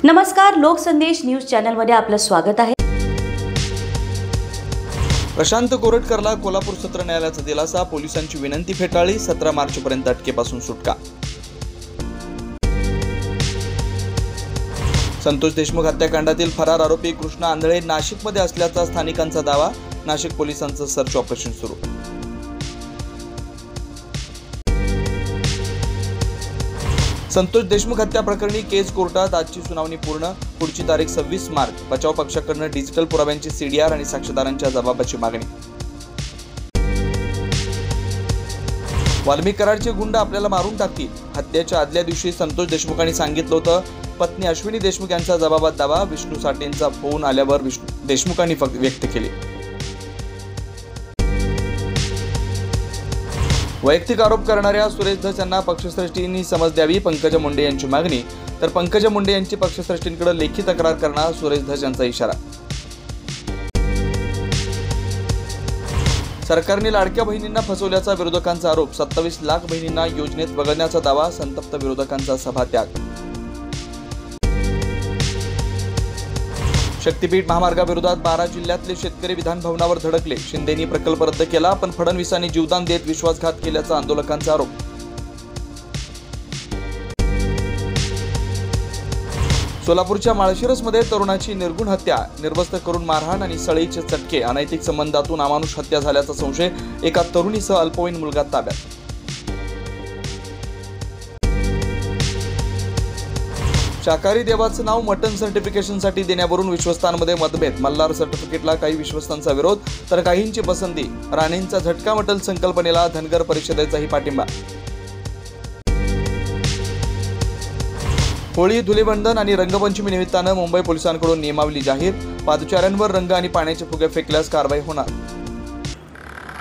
नमस्कार, लोकसंदेश न्यूज चॅनलमध्ये आपलं स्वागत आहे। प्रशांत कोरटकरला कोल्हापूर सत्र न्यायालयाचा दिलासा, पोलिसांची विनंती फेटाळली, 17 मार्चपर्यंत अटकेपासून सुटका। संतोष देशमुख हत्याकांडातील फरार आरोपी कृष्णा आंधळे नाशिकमध्ये असल्याचा स्थानिकांचा दावा, नाशिक पोलिसांचं सर्च ऑपरेशन सुरू। संतोष देशमुख हत्या प्रकरणी केस कोर्टात, आजची सुनावणी पूर्ण, पुढची तारीख 26 मार्च। बचाव पक्षाकडून डिजिटल पुराव्यांची सीडीआर आणि साक्षीदारांच्या जबाबाची मागणी। वाल्मिक कराडचे गुंड आपल्याला मारून टाकतील, हत्येच्या आदल्या दिवशी संतोष देशमुखांनी सांगितलं होतं। पत्नी अश्विनी देशमुख यांचा जबाबात दावा, विष्णू साठेंचा फोन आल्यावर देशमुखांनी व्यक्त केली। वैयक्तिक आरोप करणाऱ्या सुरेश धस यांना पक्षश्रेष्ठींनी समज द्यावी, पंकजा मुंडे यांची मागणी। तर पंकजा मुंडे यांची पक्षश्रेष्ठींकडे लेखी तक्रार करणार, सुरेश धस यांचा इशारा। सरकारने लाडक्या बहिणींना फसवल्याचा विरोधकांचा आरोप, 27 लाख बहिणींना योजनेत वगळण्याचा दावा, संतप्त विरोधकांचा सभात्याग। शक्तीपीठ महामार्गाविरोधात 12 जिल्ह्यातले शेतकरी विधानभवनावर धडकले, शिंदेनी प्रकल्प रद्द केला, पण फडणवीसांनी जीवदान देत विश्वासघात केल्याचा आंदोलकांचा आरोप। सोलापूरच्या माळशिरसमध्ये तरुणाची निर्गुण हत्या, निर्वस्त्र करून मारहाण आणि सळईचे चटके, अनैतिक संबंधातून अमानुष हत्या झाल्याचा संशय, एका तरुणीसह अल्पवयीन मुलगा ताब्यात। शाकाहारी देवाचं नाव मटन सर्टिफिकेशनसाठी देण्यावरून विश्वस्तांमध्ये मतभेद, मल्हार सर्टिफिकेटला काही विश्वस्तांचा विरोध तर काहींची पसंती, राणेंचा झटका मटल संकल्पनेला धनगर परिषदेचाही पाठिंबा। होळी, धुलीवंदन आणि रंगपंचमी निमित्तानं मुंबई पोलिसांकडून नियमावली जाहीर, पादचाऱ्यांवर रंग आणि पाण्याचे फुगे फेकल्यास कारवाई होणार।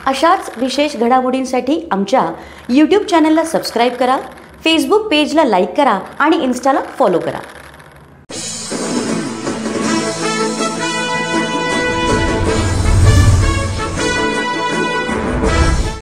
अशाच विशेष घडामोडींसाठी आमच्या YouTube चॅनलला सबस्क्राइब करा, फेसबुक पेजला लाईक करा आणि इन्स्टाला फॉलो करा।